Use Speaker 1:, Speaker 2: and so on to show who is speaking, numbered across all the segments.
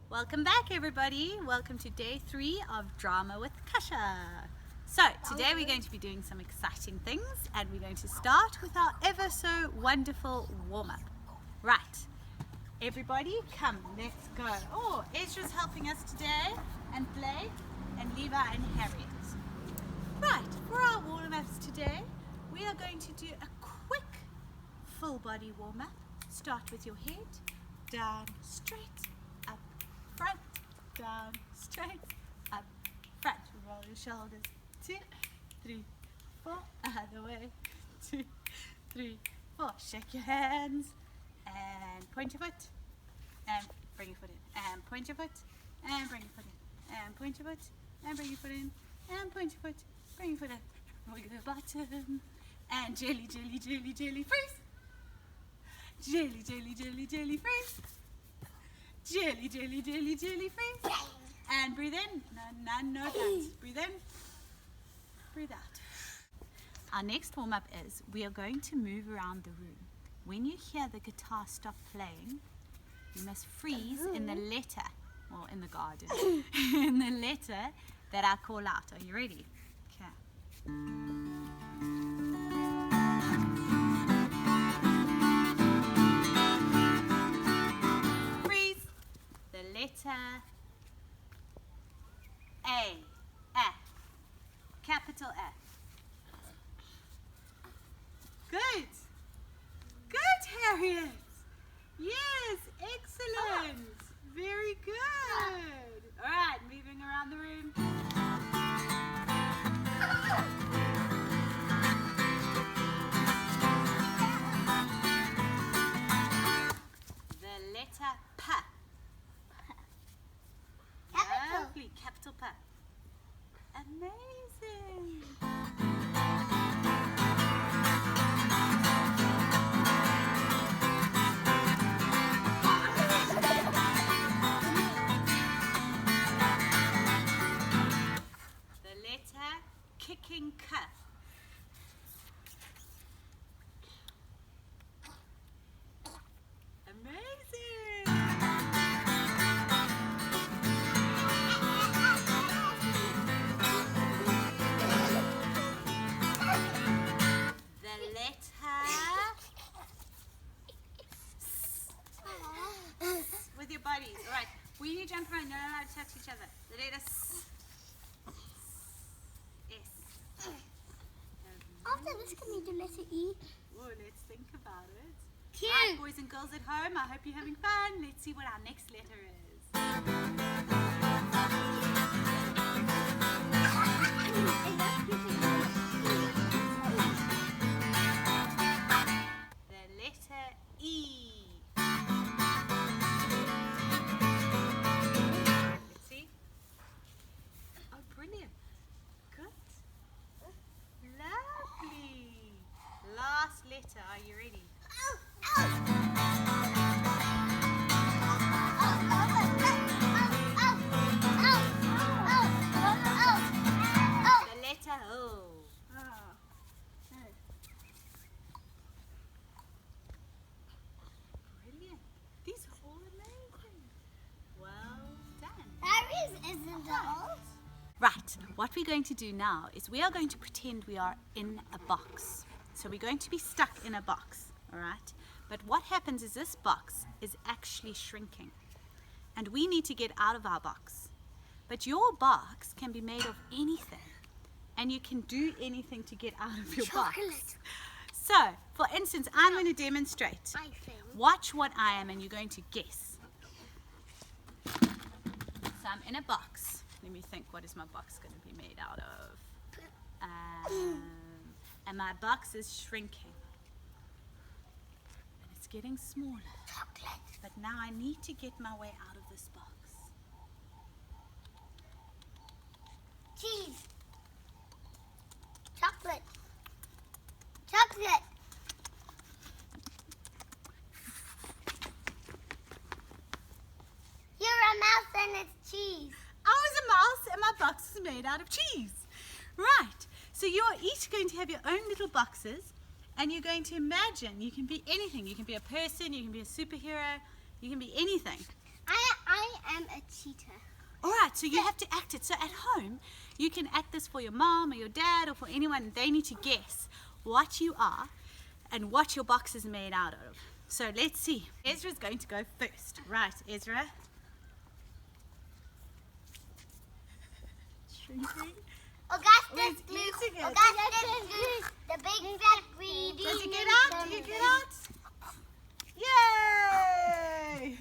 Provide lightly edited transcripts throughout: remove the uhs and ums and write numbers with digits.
Speaker 1: Welcome back, everybody. Welcome to day 3 of Drama with Kasia. So today we're going to be doing some exciting things, and we're going to start with our ever so wonderful warm-up. Right, everybody come, let's go. Oh, Ezra's helping us today, and Blake, and Levi, and Harriet. Right, for our warm-ups today, we are going to do a quick full body warm-up. Start with your head, down, straight, up, front, down, straight, up, front. Roll your shoulders. 2, 3, 4. Other way. 2, 3, 4. Shake your hands and point your foot and bring your foot in. And point your foot and bring your foot in. And point your foot and bring your foot in. And point your foot, bring your foot in. Roll your bottom and jelly, jelly, jelly, jelly, freeze. Jelly, jelly, jelly, jelly, freeze. Jelly, jelly, jelly, jelly, freeze. And breathe in. No hands. Breathe in. Breathe out. Our next warm-up is we are going to move around the room. When you hear the guitar stop playing, you must freeze in the letter, or in the garden, in the letter that I call out. Are you ready? Okay. Letter A, F, capital F. Good. Good, Harriet. Yes, excellent. Very good. All right, moving around the room. The letter P. Lovely, capital P. Amazing. The letter kicking K. With your bodies. Alright, when you jump around, you're not allowed to touch each other. The letter S. S.
Speaker 2: After this, can we do letter E?
Speaker 1: Oh, let's think about it.
Speaker 2: Q.
Speaker 1: Right, boys and girls at home, I hope you're having fun. Let's see what our next letter is. The letter E. Letter, are you ready? The letter O. Brilliant. These are all amazing. Well done.
Speaker 2: Harry's isn't old.
Speaker 1: Right, what we're going to do now is we are going to pretend we are in a box. So we're going to be stuck in a box, all right? But what happens is this box is actually shrinking, and we need to get out of our box. But your box can be made of anything, and you can do anything to get out of your box. So, for instance, I'm going to demonstrate. Watch what I am, and you're going to guess. So I'm in a box. Let me think, what is my box going to be made out of? And my box is shrinking. And it's getting smaller.
Speaker 2: Chocolate.
Speaker 1: But now I need to get my way out of this box.
Speaker 2: Cheese. Chocolate. Chocolate. You're a mouse and it's cheese.
Speaker 1: I was a mouse and my box is made out of cheese. Right. So you are each going to have your own little boxes, and you're going to imagine you can be anything. You can be a person, you can be a superhero, you can be anything.
Speaker 2: I I am a cheater.
Speaker 1: All right, so you have to act it. So at home, you can act this for your mom or your dad or for anyone. They need to guess what you are and what your box is made out of. So let's see. Ezra's going to go first. Right, Ezra. Shrinking.
Speaker 2: Augustus
Speaker 1: He's eating it.
Speaker 2: Augustus Goose, the big fat greedy.
Speaker 1: Does he get out? Do you get out? Yay!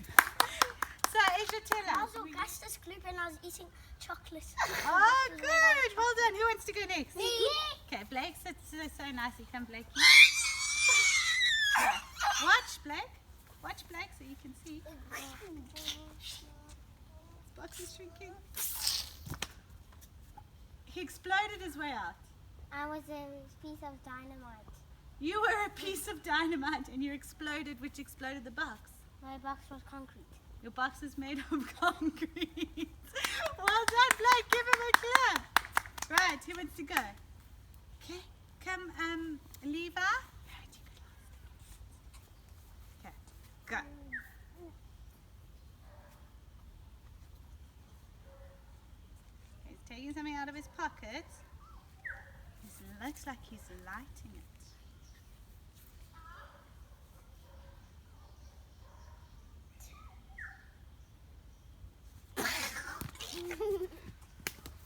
Speaker 1: So Ezra, tell
Speaker 2: I
Speaker 1: us.
Speaker 2: was Augustus Gloop and I was eating chocolate.
Speaker 1: Oh, good. Well done. Who wants to go next?
Speaker 2: Me.
Speaker 1: Okay, Blake sits so nicely. Come, Blake. Watch, Blake. Watch, Blake, so you can see. This box is shrinking. He exploded his way out.
Speaker 2: I was a piece of dynamite.
Speaker 1: You were a piece of dynamite and you exploded, which exploded the box.
Speaker 2: My box was concrete.
Speaker 1: Your box is made of concrete. Well done, Blake. Give him a clap. Right, who wants to go? Okay, come, Levi. Okay, go. He's taking something out of his pocket. It looks like he's lighting it.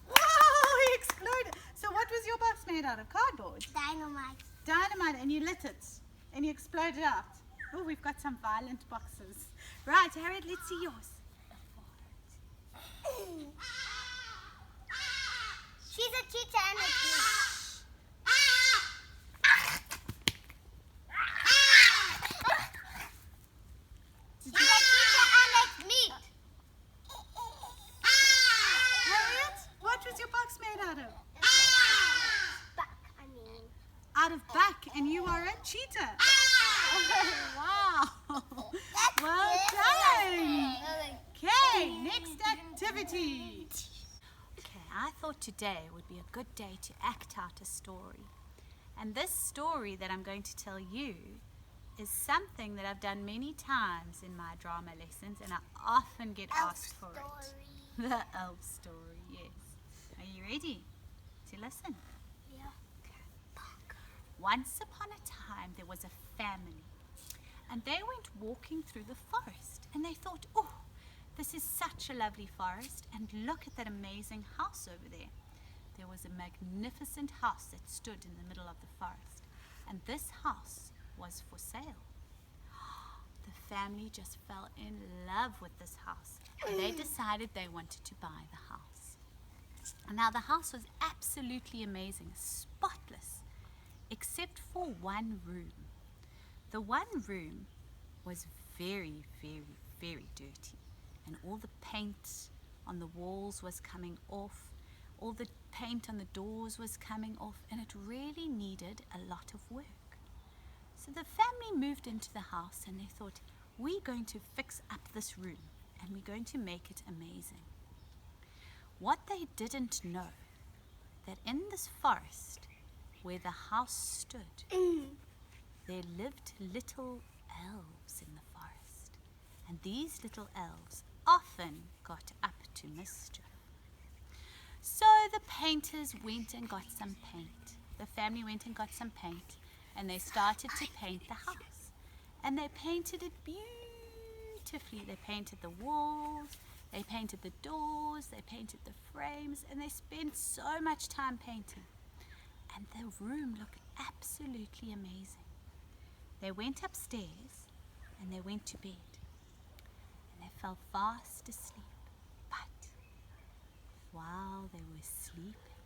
Speaker 1: Whoa, he exploded. So what was your box made out of? Cardboard?
Speaker 2: Dynamite.
Speaker 1: Dynamite, and you lit it. And you exploded out. Oh, we've got some violent boxes. Right, Harriet, let's see yours.
Speaker 2: She's a cheetah and a goose. She's a cheetah and it's meat.
Speaker 1: Harriet, what was your box made out of?
Speaker 2: Back, I mean.
Speaker 1: Out of back, and you are a cheetah. Wow. Well done. Okay, next activity. Okay, I thought today would be a good day to act out a story. And this story that I'm going to tell you is something that I've done many times in my drama lessons, and I often get asked for it. The elf story, yes. Are you ready to listen?
Speaker 2: Yeah.
Speaker 1: Once upon a time, there was a family, and they went walking through the forest, and they thought, oh, this is such a lovely forest, and look at that amazing house over there. There was a magnificent house that stood in the middle of the forest, and this house was for sale. The family just fell in love with this house, and they decided they wanted to buy the house. Now, the house was absolutely amazing, spotless, except for one room. The one room was very, very, very dirty, and all the paint on the walls was coming off, all the paint on the doors was coming off, and it really needed a lot of work. So the family moved into the house, and they thought, we're going to fix up this room, and we're going to make it amazing. What they didn't know, that in this forest where the house stood, there lived little elves in the forest, and these little elves often got up to mischief. So the painters went and got some paint. The family went and got some paint, and they started to paint the house. And they painted it beautifully. They painted the walls, they painted the doors, they painted the frames, and they spent so much time painting. And the room looked absolutely amazing. They went upstairs and they went to bed, and they fell fast asleep. But while they were sleeping,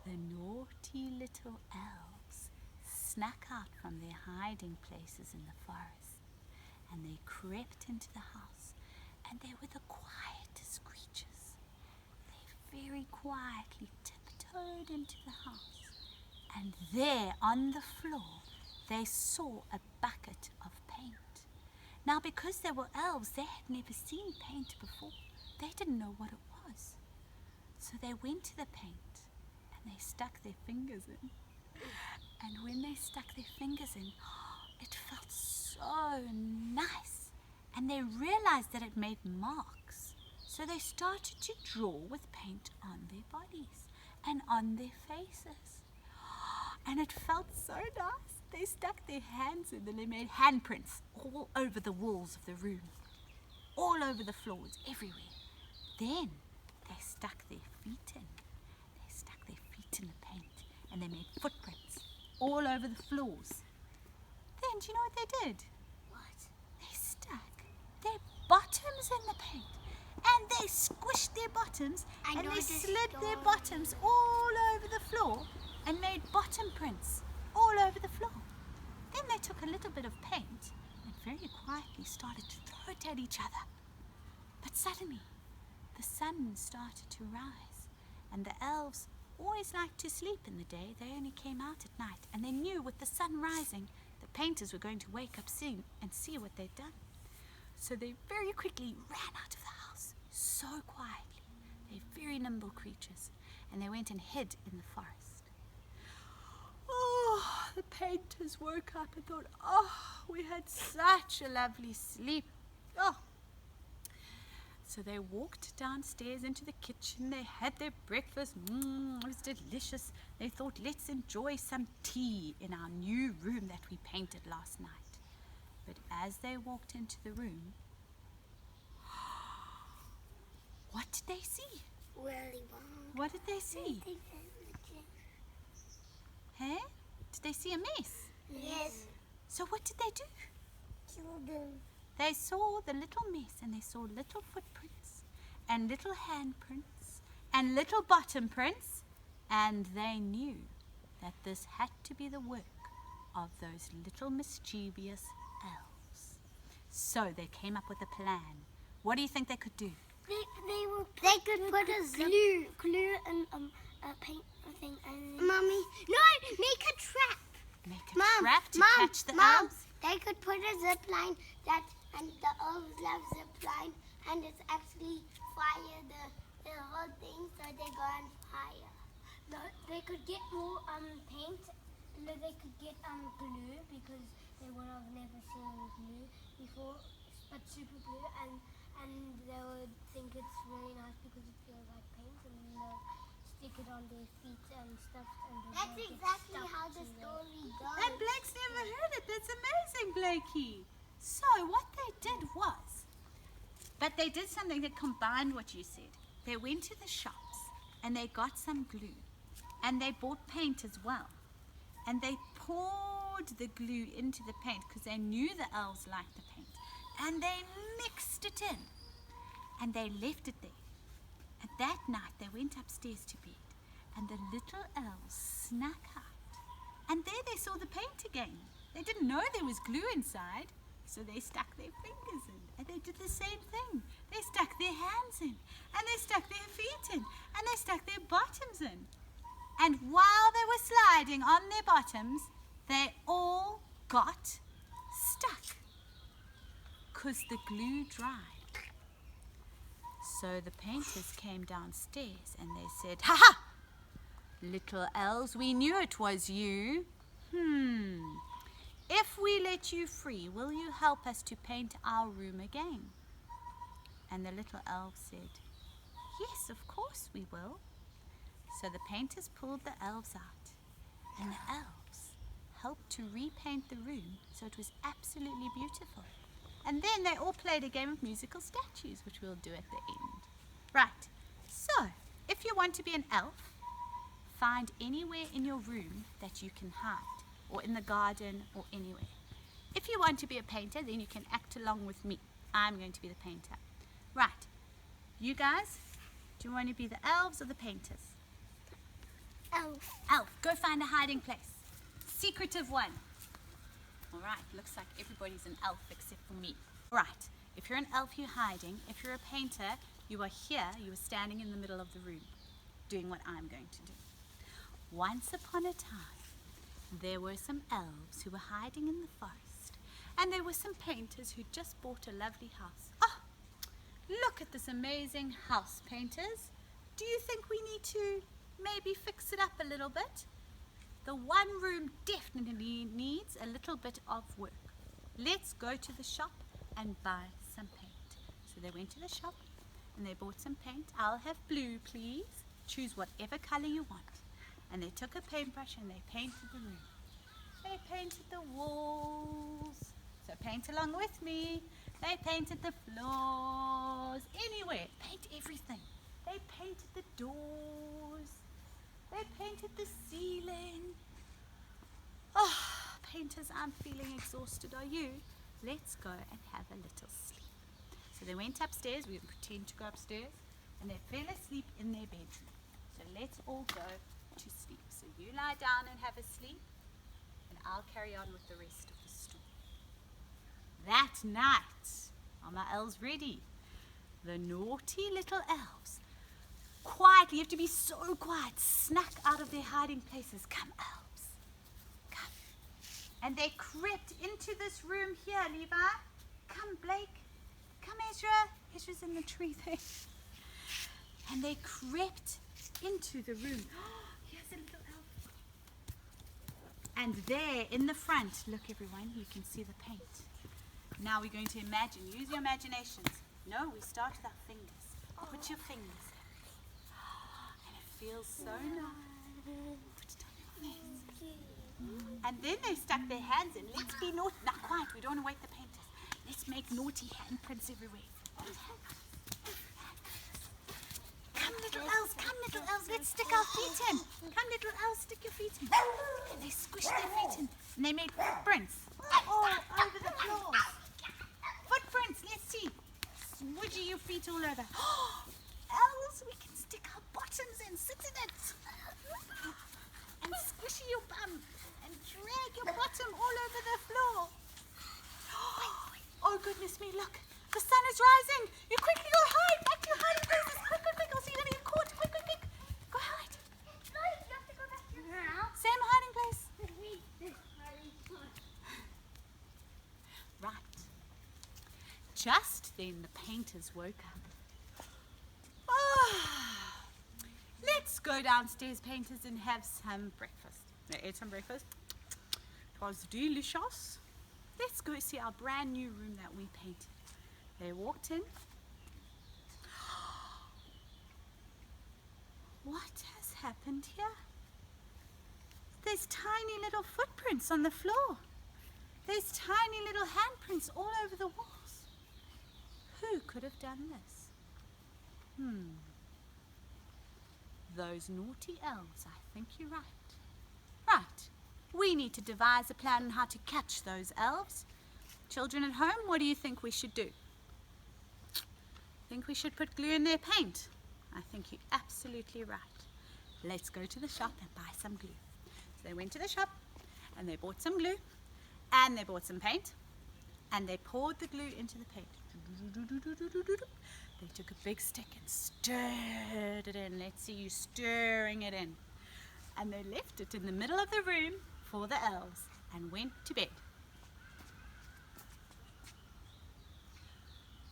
Speaker 1: the naughty little elves snuck out from their hiding places in the forest, and they crept into the house, and they were the quietest creatures. They very quietly tiptoed into the house, and there on the floor they saw a bucket of paint. Now, because they were elves, they had never seen paint before. They didn't know what it was. So they went to the paint and they stuck their fingers in. And when they stuck their fingers in, it felt so nice. And they realized that it made marks. So they started to draw with paint on their bodies and on their faces. And it felt so nice. They stuck their hands in and they made handprints all over the walls of the room, all over the floors, everywhere. Then they stuck their feet in. They stuck their feet in the paint and they made footprints all over the floors. Then, do you know what they did?
Speaker 2: What?
Speaker 1: They stuck their bottoms in the paint and they squished their bottoms and they slid their bottoms all over the floor and made bottom prints all over the floor. Then they took a little bit of paint and very quietly started to throw it at each other. But suddenly, the sun started to rise, and the elves always liked to sleep in the day. They only came out at night, and they knew with the sun rising, the painters were going to wake up soon and see what they'd done. So they very quickly ran out of the house, so quietly. They're very nimble creatures, and they went and hid in the forest. Oh, the painters woke up and thought, oh, we had such a lovely sleep. Oh. So they walked downstairs into the kitchen. They had their breakfast. It was delicious. They thought, let's enjoy some tea in our new room that we painted last night. But as they walked into the room, what did they see?
Speaker 2: Willy Wonka.
Speaker 1: What did they see? Hey? Did they see a mess?
Speaker 2: Yes.
Speaker 1: So what did they do?
Speaker 2: Children.
Speaker 1: They saw the little mess and they saw little footprints and little handprints and little bottom prints, and they knew that this had to be the work of those little mischievous elves. So they came up with a plan. What do you think they could do?
Speaker 2: They could put a glue and a paint thing. And Mommy, no, make a trap.
Speaker 1: Make a trap to catch the elves?
Speaker 2: They could put a zip line and the elves love zip line, and it's actually fire the whole thing, so they go on fire. No, they could get more paint. No, they could get glue, because they would have never seen glue before, but super glue, and they would think it's very nice because it feels like paint, and they'll stick it on their feet and stuff. And that's exactly how the story goes.
Speaker 1: And Blake's never heard it. That's amazing, Blakey. So what they did was, but they did something that combined what you said. They went to the shops and they got some glue and they bought paint as well. And they poured the glue into the paint because they knew the elves liked the paint. And they mixed it in and they left it there. And that night they went upstairs to bed and the little elves snuck out. And there they saw the paint again. They didn't know there was glue inside, so they stuck their fingers in. And they did the same thing. They stuck their hands in, and they stuck their feet in, and they stuck their bottoms in. And while they were sliding on their bottoms, they all got stuck because the glue dried. So the painters came downstairs and they said, "Ha ha! Little elves, we knew it was you. If we let you free, will you help us to paint our room again?" And the little elves said, "Yes, of course we will." So the painters pulled the elves out, and the elves helped to repaint the room so it was absolutely beautiful. And then they all played a game of musical statues, which we'll do at the end. Right, so if you want to be an elf, find anywhere in your room that you can hide, or in the garden, or anywhere. If you want to be a painter, then you can act along with me. I'm going to be the painter. Right, you guys, do you want to be the elves or the painters?
Speaker 2: Elf.
Speaker 1: Elf, go find a hiding place. Secretive one. All right, looks like everybody's an elf except for me. All right, if you're an elf, you're hiding. If you're a painter, you are here, you are standing in the middle of the room, doing what I'm going to do. Once upon a time, there were some elves who were hiding in the forest, and there were some painters who just bought a lovely house. Oh, look at this amazing house, painters. Do you think we need to maybe fix it up a little bit? The one room definitely needs a little bit of work. Let's go to the shop and buy some paint. So they went to the shop and they bought some paint. I'll have blue, please. Choose whatever color you want. And they took a paintbrush and they painted the room. They painted the walls. So paint along with me. They painted the floors. Anywhere. Paint everything. They painted the doors. They painted the ceiling. Oh, painters aren't feeling exhausted, are you? Let's go and have a little sleep. So they went upstairs. We pretend to go upstairs. And they fell asleep in their bedroom. So let's all go to sleep. So you lie down and have a sleep. And I'll carry on with the rest of the story. That night, are my elves ready? The naughty little elves, quietly, you have to be so quiet, snuck out of their hiding places. Come, elves, come. And they crept into this room here, Levi. Come, Blake. Come, Ezra. Ezra's in the tree there. And they crept into the room. Here's a little elf. And there in the front, look everyone, you can see the paint. Now we're going to imagine. Use your imaginations. No, we start with our fingers. Put your fingers in. And it feels so nice. Put it on your face. And then they stuck their hands in. Let's be naughty. Not quite. We don't want to wake the painters. Let's make naughty handprints everywhere. Come, little elves. Come, little elves. Let's stick our feet in. Come, little elves. Stick your feet in. And they squished their feet in. And they made footprints all over the floors. Footprints, let's see. Swidgy your feet all over. Elves, we can stick our bottoms in. Sit in it. And squishy your bum. And drag your bottom all over the floor. Oh, goodness me, look. The sun is rising. You quickly go hide. Back to your hiding places. Quick, quick, quick. Or you're going to get caught. Quick, quick, quick. Go hide.
Speaker 2: No, you have to go back to your house.
Speaker 1: Same hiding place. Right. Just then the painters woke up. Oh, let's go downstairs, painters, and have some breakfast. They ate some breakfast. It was delicious. Let's go see our brand new room that we painted. They walked in. What has happened here? There's tiny little footprints on the floor. There's tiny little handprints all over the walls. Who could have done this? Those naughty elves, I think you're right. Right, we need to devise a plan on how to catch those elves. Children at home, what do you think we should do? Think we should put glue in their paint? I think you're absolutely right. Let's go to the shop and buy some glue. So they went to the shop and they bought some glue and they bought some paint and they poured the glue into the paint. They took a big stick and stirred it in. Let's see you stirring it in. And they left it in the middle of the room for the elves and went to bed.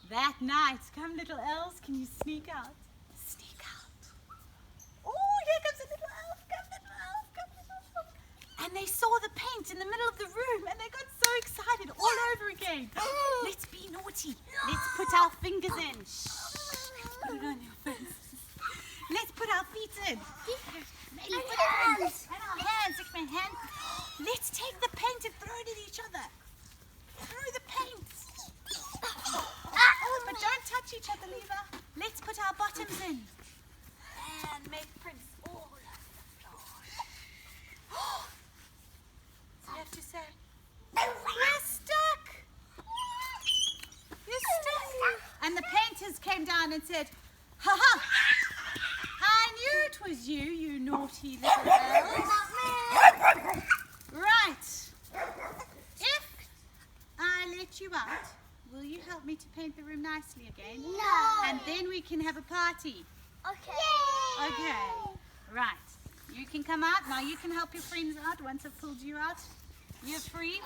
Speaker 1: That night, come little elves, can you sneak out? Sneak out. Oh, here comes a little elf, come little elf, come little elf. And they saw the paint in the middle of the room and they got so excited all over again. Let's be naughty. Let's put our fingers in. Shh. Put it on your face. Let's put our feet in. Maybe put our hands. And our hands. Take my hand. Let's take the paint and throw it at each other. Throw the paint. Oh, but don't touch each other, Lever. Let's put our bottoms in. And make prints all over the floor. So you have to say, we're stuck. You're stuck. And the painters came down and said, ha ha. I knew it was you, you naughty little elves. Right. If I let you out, will you help me to paint the room nicely again?
Speaker 2: No.
Speaker 1: And then we can have a party.
Speaker 2: Okay.
Speaker 1: Okay. Right. You can come out. Now you can help your friends out once I've pulled you out. You're free.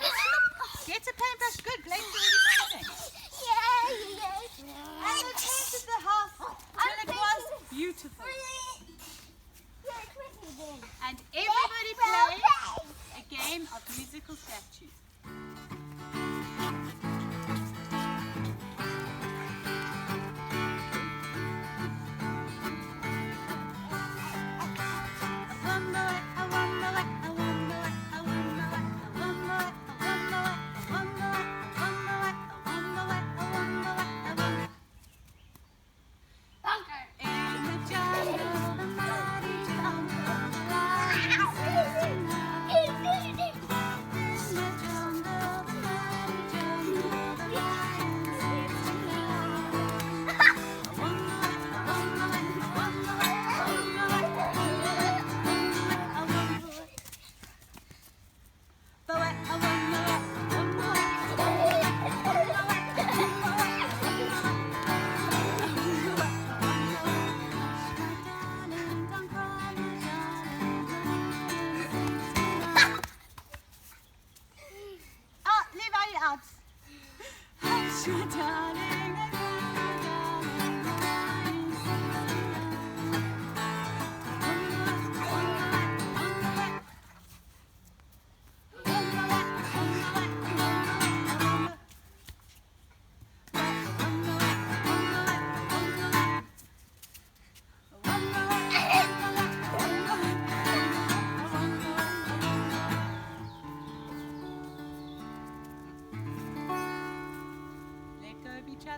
Speaker 1: Get a paintbrush. Good. Blake's already painting.
Speaker 2: Yay.
Speaker 1: And they painted the house till it was beautiful. And everybody played a game of musical statues.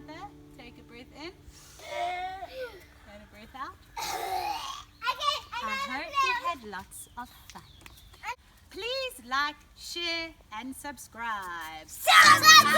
Speaker 1: together. Take a breath in. And a breath out. I hope you had lots of fun. Please like, share and subscribe.
Speaker 2: Subscribe!